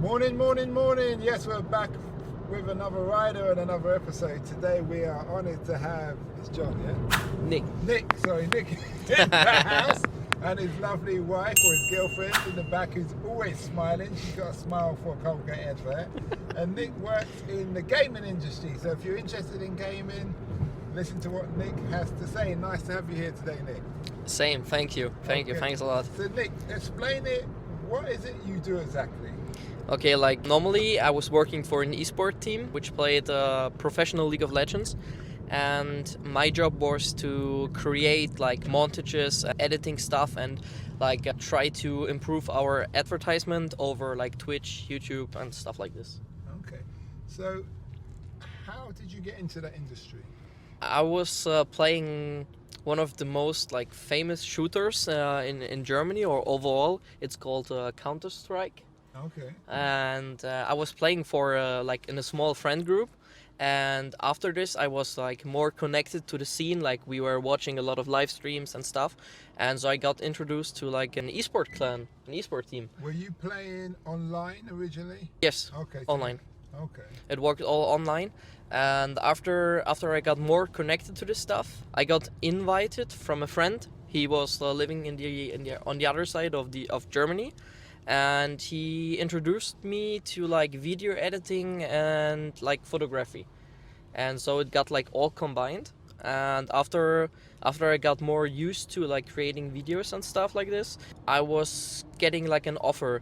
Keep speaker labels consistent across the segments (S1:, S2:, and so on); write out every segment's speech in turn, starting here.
S1: Morning, morning, morning. Yes, we're back with another rider and another episode. Today we are honoured to have, it's John, yeah? Nick in the house, and his lovely wife or his girlfriend in the back who's always smiling. She's got a smile for a Colgate advert. And Nick works in the gaming industry. So if you're interested in gaming, listen to what Nick has to say. Nice to have you here today, Nick.
S2: Same, thank you, thanks a lot.
S1: So Nick, explain it. What is it you do exactly?
S2: Okay, like normally I was working for an esports team which played professional League of Legends, and my job was to create like montages, editing stuff, and like try to improve our advertisement over like Twitch, YouTube, and stuff like this.
S1: Okay, so how did you get into that industry?
S2: I was playing one of the most like famous shooters in Germany or overall. It's called Counterstrike.
S1: Okay.
S2: And I was playing for like in a small friend group, and after this I was like more connected to the scene. Like we were watching a lot of live streams and stuff, and so I got introduced to like an esport clan, an esport team.
S1: Were you playing online originally?
S2: Yes.
S1: Okay.
S2: Online.
S1: Okay.
S2: It worked all online, and after I got more connected to this stuff, I got invited from a friend. He was living on the other side of Germany. And he introduced me to like video editing and like photography, and so it got like all combined. And after I got more used to like creating videos and stuff like this, I was getting like an offer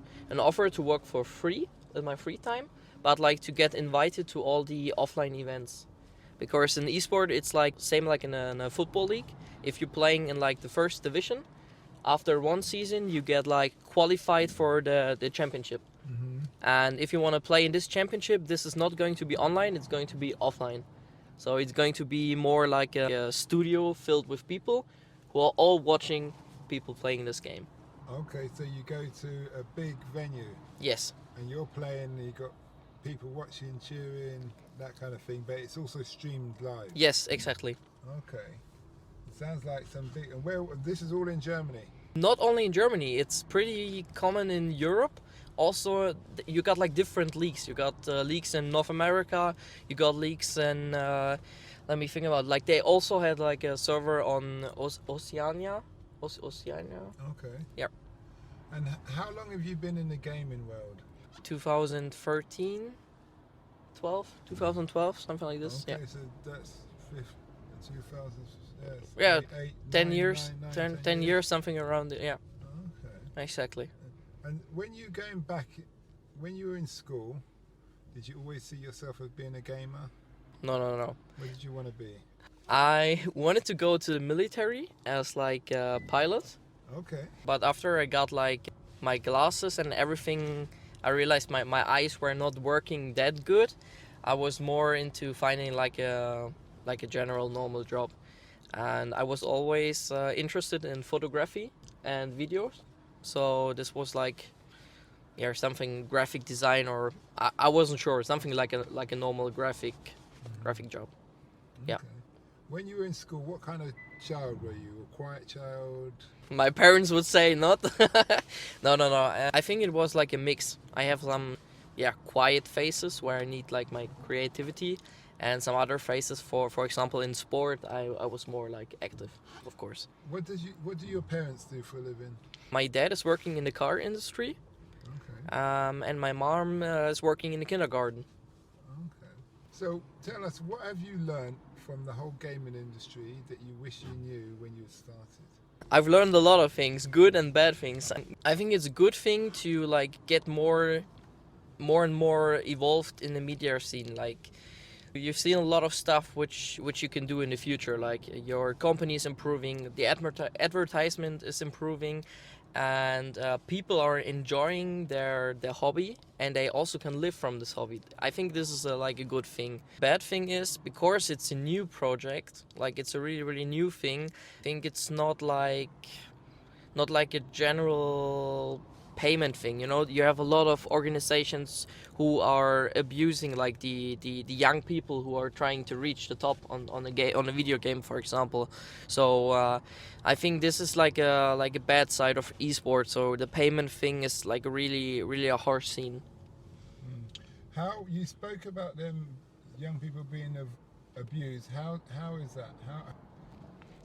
S2: to work for free in my free time, but like to get invited to all the offline events, because in esport it's like same like in a football league. If you're playing in like the first division, after one season you get like qualified for the championship.
S1: Mm-hmm.
S2: And if you want to play in this championship, this is not going to be online, it's going to be offline. So it's going to be more like a studio filled with people who are all watching people playing this game.
S1: Okay, so you go to a big venue.
S2: Yes.
S1: And you're playing, you got people watching, cheering, that kind of thing, but it's also streamed live.
S2: Yes, exactly.
S1: Okay. It sounds like some big, and where, this is all in Germany?
S2: Not only in Germany, it's pretty common in Europe. Also, you got like different leagues. You got leagues in North America. You got leagues in, let me think about it. Like they also had like a server on Oceania. Oceania.
S1: Okay.
S2: Yeah.
S1: And how long have you been in the gaming world?
S2: 2013, 2012, something like this.
S1: Okay,
S2: Yeah.
S1: so that's 2000.
S2: Yeah, 10
S1: 9,
S2: years, 10 years, something around it, yeah.
S1: Okay.
S2: Exactly.
S1: And when you going back, when you were in school, did you always see yourself as being a gamer?
S2: No.
S1: What did you want to be?
S2: I wanted to go to the military as like a pilot.
S1: Okay.
S2: But after I got like my glasses and everything, I realized my eyes were not working that good. I was more into finding like a general normal job. And I was always interested in photography and videos, so this was like, yeah, something graphic design, or I wasn't sure, something like a normal graphic job. Yeah.
S1: Okay. When you were in school, what kind of child were you? A quiet child?
S2: My parents would say not. No. I think it was like a mix. I have some, quiet phases where I need like my creativity. And some other phases, for example, in sport, I was more like active, of course.
S1: What do your parents do for a living?
S2: My dad is working in the car industry.
S1: Okay.
S2: And my mom is working in the kindergarten.
S1: Okay. So tell us, what have you learned from the whole gaming industry that you wish you knew when you started?
S2: I've learned a lot of things, good and bad things. I think it's a good thing to like get more and more evolved in the media scene. Like, you've seen a lot of stuff which you can do in the future, like your company is improving, the advertisement is improving, and people are enjoying their hobby, and they also can live from this hobby. I think this is like a good thing. Bad thing is, because it's a new project, like it's a really, really new thing, I think it's not like a general payment thing. You have a lot of organizations who are abusing like the young people who are trying to reach the top on a video game, for example. So I think this is like a bad side of esports. So the payment thing is like really, really a harsh scene.
S1: How you spoke about them young people being abused? How is that? How?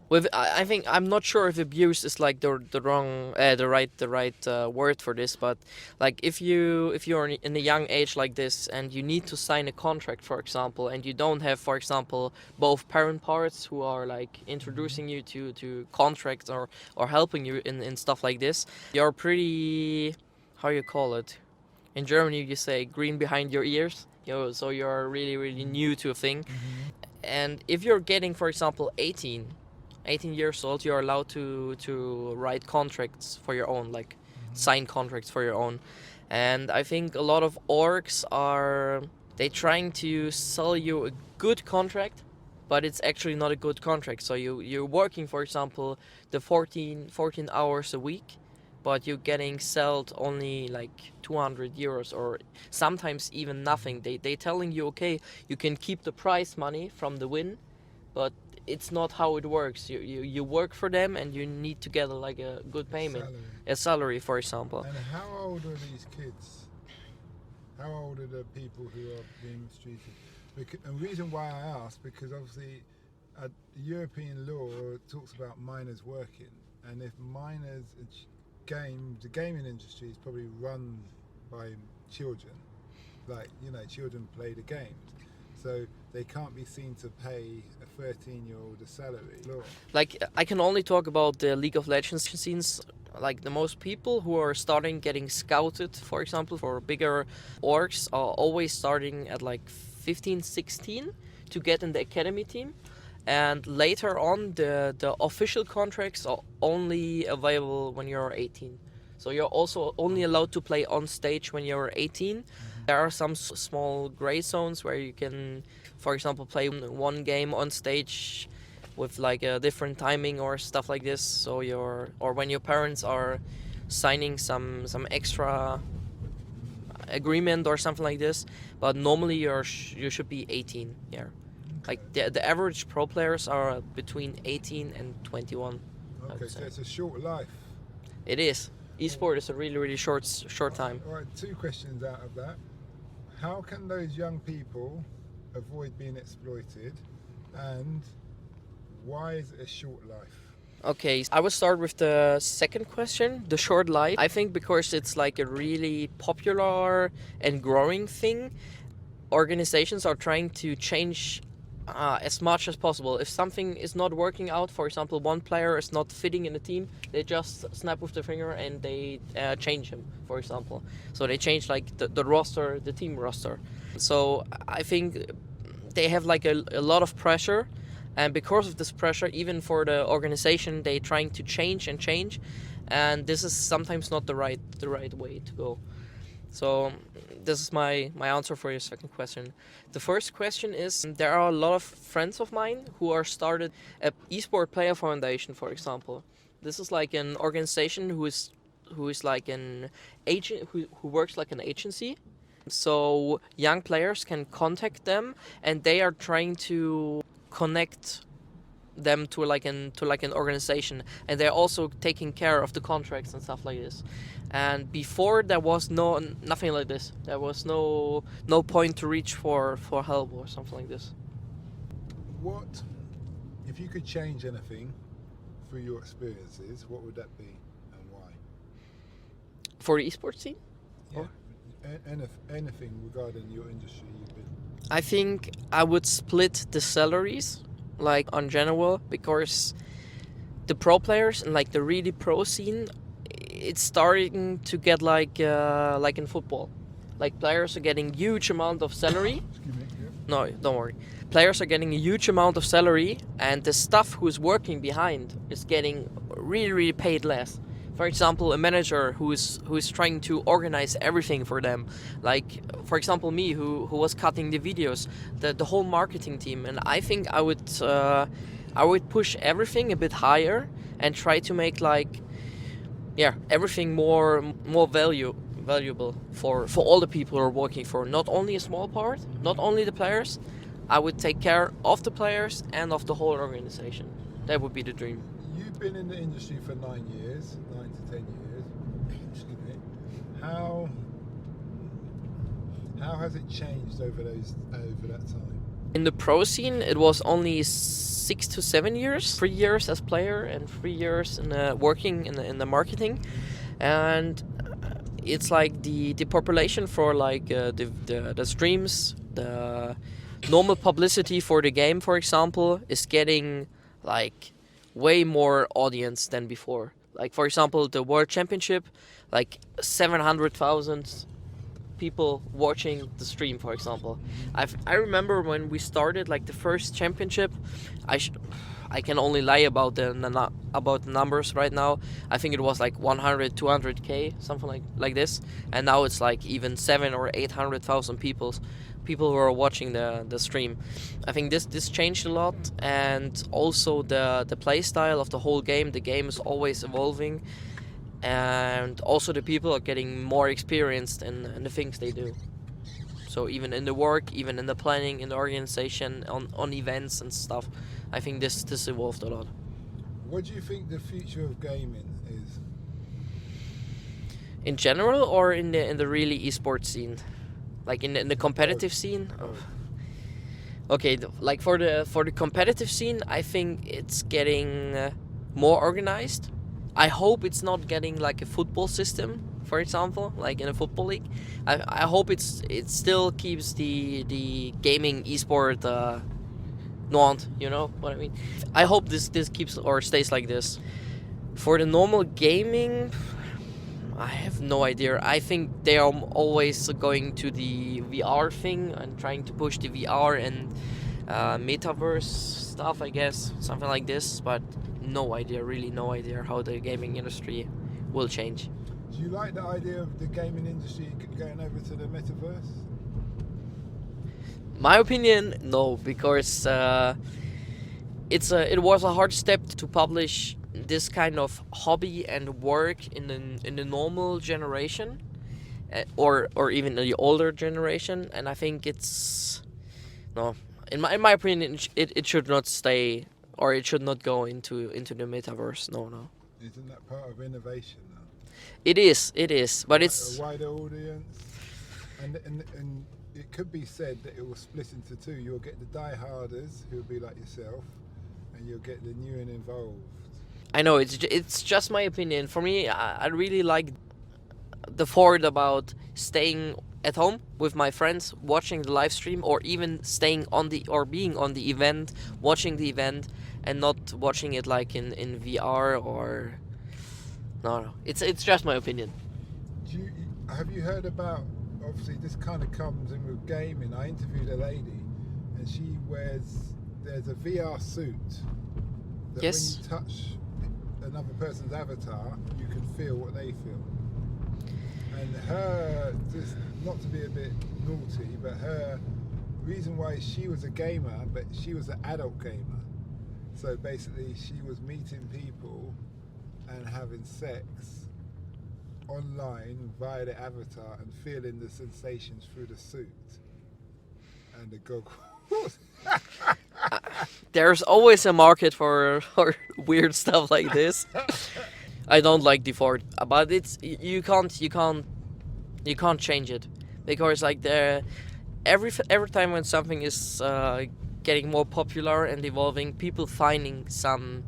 S2: With I think I'm not sure if abuse is like the wrong the right word for this, but like if you're in a young age like this and you need to sign a contract, for example, and you don't have, for example, both parent parts who are like introducing you to contracts or helping you in stuff like this, you're pretty, how you call it, in Germany you say green behind your ears, so you're really new to a thing. And if you're getting, for example, 18 years old, you're allowed to write contracts for your own, like sign contracts for your own. And I think a lot of orgs they trying to sell you a good contract, but it's actually not a good contract. So you're working, for example, the 14 hours a week, but you're getting sold only like 200 euros or sometimes even nothing. They telling you, okay, you can keep the prize money from the win, but it's not how it works. You work for them and you need to get like a good payment, a salary, for example.
S1: And how old are these kids? How old are the people who are being mistreated? And the reason why I ask, because obviously European law talks about minors working, and if minors the gaming industry is probably run by children, like children play the games. So they can't be seen to pay a 13-year-old a salary.
S2: Like, I can only talk about the League of Legends scenes. Like, the most people who are starting getting scouted, for example, for bigger orgs are always starting at like 15, 16 to get in the academy team. And later on, the official contracts are only available when you're 18. So you're also only allowed to play on stage when you're 18. There are some small gray zones where you can, for example, play one game on stage with like a different timing or stuff like this. So or when your parents are signing some extra agreement or something like this. But normally you should be 18. Yeah. Like the average pro players are between 18 and 21.
S1: Okay, so it's a short life.
S2: It is. Esport is a really short time.
S1: All right, two questions out of that. How can those young people avoid being exploited, and why is it a short life?
S2: Okay, I will start with the second question, the short life. I think because it's like a really popular and growing thing, organizations are trying to change as much as possible. If something is not working out, for example, one player is not fitting in the team, they just snap with the finger and they change him, for example. So they change like the roster, the team roster. So I think they have like a lot of pressure, and because of this pressure, even for the organization, they trying to change, and this is sometimes not the right way to go. So this is my answer for your second question. The first question is, there are a lot of friends of mine who are started a eSport Player Foundation, for example. This is like an organization who is like an agent who works like an agency. So young players can contact them, and they are trying to connect them to like an organization, and they're also taking care of the contracts and stuff like this. And before there was nothing like this. There was no point to reach for help or something like this.
S1: What if you could change anything through your experiences? What would that be, and why?
S2: For the esports scene?
S1: Yeah. Anything regarding your industry you've been.
S2: I think I would split the salaries, like on general, because the pro players and like the really pro scene, it's starting to get like in football. Like players are getting huge amount of salary.
S1: Excuse me, yeah.
S2: No, don't worry. Players are getting a huge amount of salary, and the staff who's working behind is getting really paid less. For example, a manager who is trying to organize everything for them. Like, for example, me who was cutting the videos, the whole marketing team. And I think I would push everything a bit higher and try to make like, yeah, everything more valuable for all the people who are working for. Not only a small part, not only the players. I would take care of the players and of the whole organization. That would be the dream.
S1: You've been in the industry for 9 to 10 years. Excuse me. How How has it changed over that time?
S2: In the pro scene, it was only 6 to 7 years. 3 years as player and 3 years in working in the marketing, and it's like the population for like the streams, the normal publicity for the game, for example, is getting like way more audience than before. Like for example, the World Championship, like 700,000 people watching the stream, for example. I remember when we started like the first championship, I can only lie about the numbers right now. I think it was like 100, 200k, something like this, and now it's like even 700,000 or 800,000 people who are watching the stream. I think this changed a lot, and also the play style of the whole game. The game is always evolving, and also the people are getting more experienced in the things they do. So even in the work, even in the planning, in the organization, on events and stuff, I think this evolved a lot.
S1: What do you think the future of gaming is?
S2: In general, or in the really esports scene, like in the competitive scene? Okay, like for the competitive scene, I think it's getting more organized. I hope it's not getting like a football system, for example, like in a football league. I hope it still keeps the gaming esport nuance, you know what I mean? I hope this keeps or stays like this. For the normal gaming, I have no idea. I think they are always going to the VR thing and trying to push the VR and metaverse stuff, I guess, something like this, but no idea, really no idea how the gaming industry will change.
S1: Do you like the idea of the gaming industry going over to the metaverse?
S2: My opinion, no, because it was a hard step to publish this kind of hobby and work in the normal generation, or even the older generation, and I think it's no. In my opinion, it should not stay, or it should not go into the metaverse. No.
S1: Isn't that part of innovation though?
S2: It is, but it's
S1: a wider audience, and it could be said that it will split into two. You'll get the die-harders who will be like yourself, and you'll get the new and involved.
S2: I know it's just my opinion. For me, I really like the thought about staying at home with my friends, watching the live stream, or even staying on being on the event, watching the event, and not watching it like in VR or no. It's just my opinion.
S1: Have you heard about? Obviously, this kind of comes in with gaming. I interviewed a lady, and she there's a VR suit that
S2: yes.
S1: when you touch another person's avatar, you can feel what they feel. And her, just not to be a bit naughty, but her reason why she was a gamer, but she was an adult gamer. So basically, she was meeting people and having sex online via the avatar and feeling the sensations through the suit and the goggles.
S2: There's always a market for weird stuff like this. I don't like the thought, but it's you can't change it, because like every time when something is getting more popular and evolving, people finding some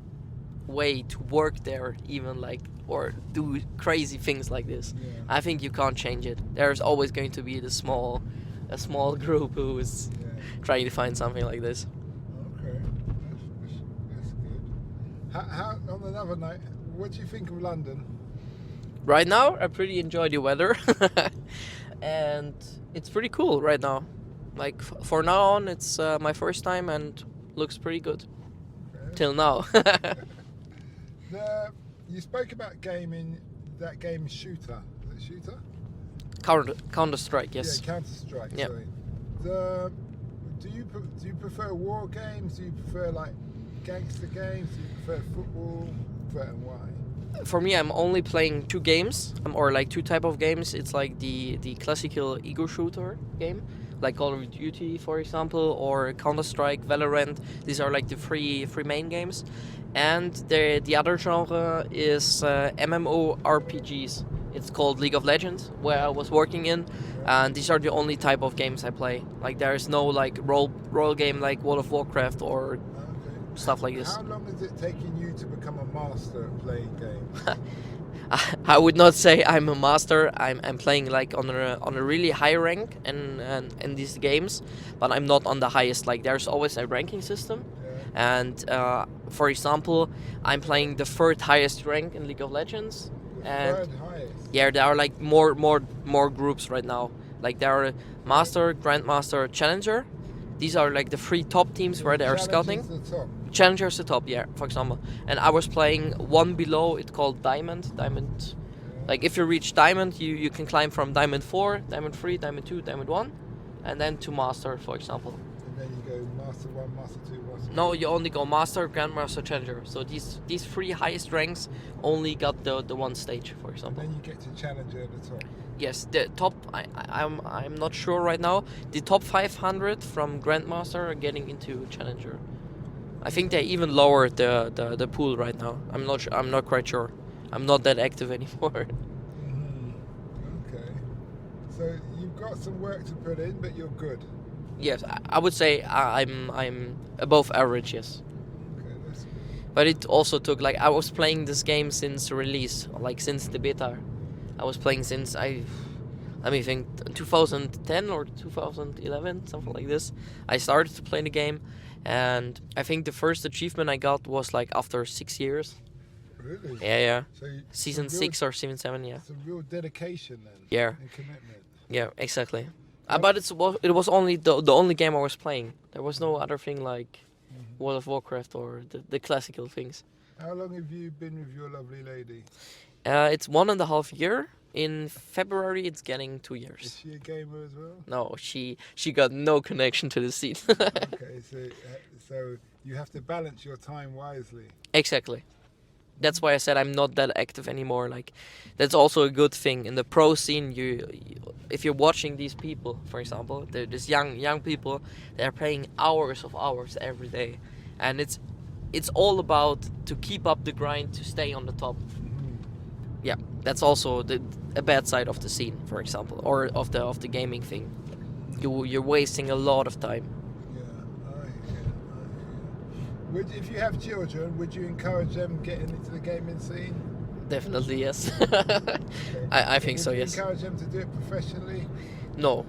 S2: way to work there, even like or do crazy things like this.
S1: Yeah.
S2: I think you can't change it. There's always going to be a small group who is trying to find something like this.
S1: Okay, that's good. How on another night, what do you think of London?
S2: Right now, I pretty enjoy the weather, and it's pretty cool right now. Like for now on, it's my first time and looks pretty good. Okay. Till now.
S1: You spoke about gaming, that game Shooter. Is it Shooter?
S2: Counterstrike, yes.
S1: Yeah, Counterstrike.
S2: Yep.
S1: Sorry. Do you prefer war games? Do you prefer like gangster games? Do you prefer football? And why?
S2: For me, I'm only playing two games, or like two type of games. It's like the classical ego shooter game, like Call of Duty, for example, or Counter-Strike, Valorant. These are like the three main games. And the other genre is MMORPGs. It's called League of Legends, where I was working in, and these are the only type of games I play. Like there is no like role game like World of Warcraft or stuff like this.
S1: How long is it taking you to become a master at playing games?
S2: I would not say I'm a master. I'm playing like on a really high rank in these games, but I'm not on the highest. Like there's always a ranking system, and for example, I'm playing the third highest rank in League of Legends. And
S1: third highest?
S2: Yeah, there are like more groups right now. Like there are Master, Grandmaster, Challenger. These are like the 3 top teams where they are scouting.
S1: The top.
S2: Challenger's the top, yeah, for example. And I was playing one below, it's called Diamond. Like if you reach Diamond, you can climb from Diamond 4, Diamond 3, Diamond 2, Diamond 1, and then to Master, for example.
S1: And then you go Master 1, Master 2, Master 3.
S2: No, you only go Master, Grandmaster, Challenger. So these 3 highest ranks only got the one stage, for example.
S1: And then you get to Challenger at the top.
S2: Yes, the top. I'm not sure right now. The top 500 from Grandmaster are getting into Challenger. I think they even lowered the pool right now. I'm not quite sure. I'm not that active anymore.
S1: Okay. So you've got some work to put in, but you're good.
S2: Yes, I would say I'm above average. Yes.
S1: Okay, that's good.
S2: But it also took like I was playing this game since release, like since the beta. I was playing since I think 2010 or 2011, something like this. I started to play the game, and I think the first achievement I got was like after 6 years.
S1: Really?
S2: Yeah.
S1: So
S2: Season 6 or season 7, yeah.
S1: Some real dedication then.
S2: Yeah.
S1: And commitment.
S2: Yeah, exactly. But it was only the only game I was playing. There was no other thing like World of Warcraft or the classical things.
S1: How long have you been with your lovely lady?
S2: It's 1.5 years. In February, it's getting 2 years.
S1: Is she a gamer as well?
S2: No, she got no connection to the scene.
S1: Okay, so you have to balance your time wisely.
S2: Exactly. That's why I said I'm not that active anymore. Like, that's also a good thing in the pro scene. If you're watching these people, for example, these young people, they're playing hours of hours every day, and it's all about to keep up the grind to stay on the top. Yeah, that's also a bad side of the scene, for example, or of the gaming thing. You're wasting a lot of time.
S1: If you have children, would you encourage them getting into the gaming scene?
S2: Definitely, yes.
S1: Okay.
S2: I think so, yes.
S1: Would you encourage them to do it professionally?
S2: No.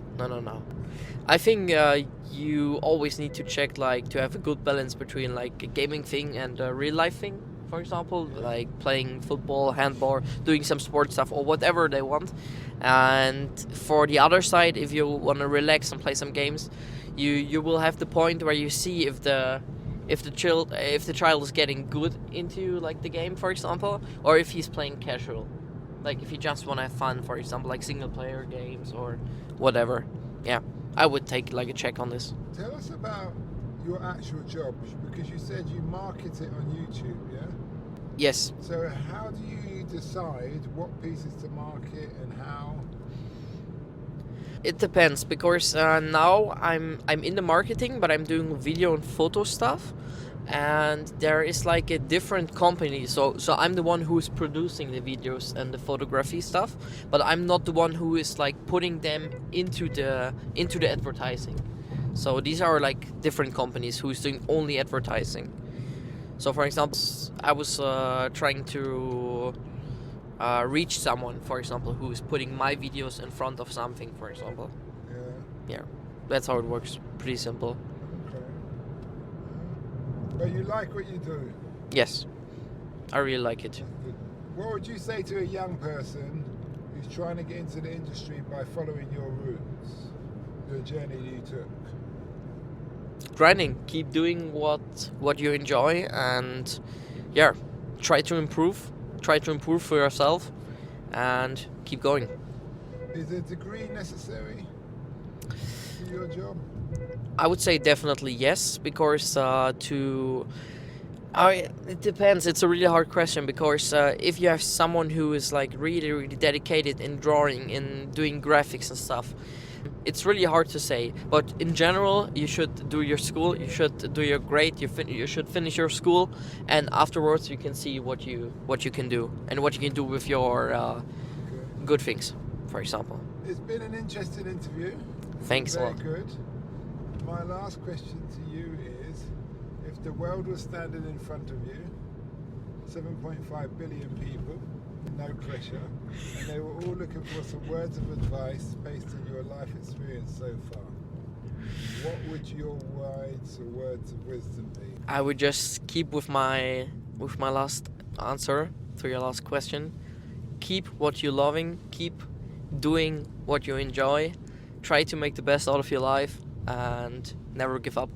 S2: I think you always need to check, like, to have a good balance between, like, a gaming thing and a real life thing. For example, like playing football, handball, doing some sports stuff, or whatever they want. And for the other side, if you want to relax and play some games, you will have the point where you see if the child is getting good into like the game, for example, or if he's playing casual, like if you just want to have fun, for example, like single player games or whatever. Yeah, I would take like a check on this.
S1: Tell us about your actual job, because you said you market it on YouTube, yeah?
S2: Yes.
S1: So how do you decide what pieces to market and how?
S2: It depends, because now I'm in the marketing, but I'm doing video and photo stuff, and there is like a different company. So I'm the one who is producing the videos and the photography stuff, but I'm not the one who is like putting them into the advertising. So these are like different companies who's doing only advertising. So for example, I was trying to reach someone, for example, who is putting my videos in front of something, for example. Yeah, that's how it works. Pretty simple.
S1: Okay. But you like what you do?
S2: Yes, I really like it.
S1: What would you say to a young person who's trying to get into the industry by following your routes, the journey you took?
S2: Grinding, keep doing what you enjoy, and yeah, try to improve for yourself and keep going.
S1: Is a degree necessary for your job?
S2: I would say definitely yes, because it depends. It's a really hard question, because if you have someone who is like really dedicated in drawing, in doing graphics and stuff, it's really hard to say. But in general, you should do your school, you should do your grade, you should finish your school, and afterwards you can see what you can do and what you can do with your good things, for example.
S1: It's been an interesting interview.
S2: Thanks a
S1: Very
S2: lot.
S1: good. My last question to you is, if the world was standing in front of you, 7.5 billion people, no pressure, and they were all looking for some words of advice based on your life experience so far, what would your words or words of wisdom be?
S2: I would just keep with my last answer to your last question. Keep what you're loving, keep doing what you enjoy, try to make the best out of your life, and never give up.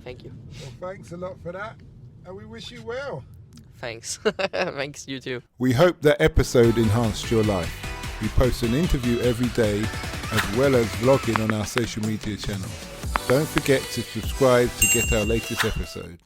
S2: Thank you.
S1: Well, thanks a lot for that, and we wish you well.
S2: Thanks. Thanks, you too.
S1: We hope that episode enhanced your life. We post an interview every day as well as vlogging on our social media channels. Don't forget to subscribe to get our latest episode.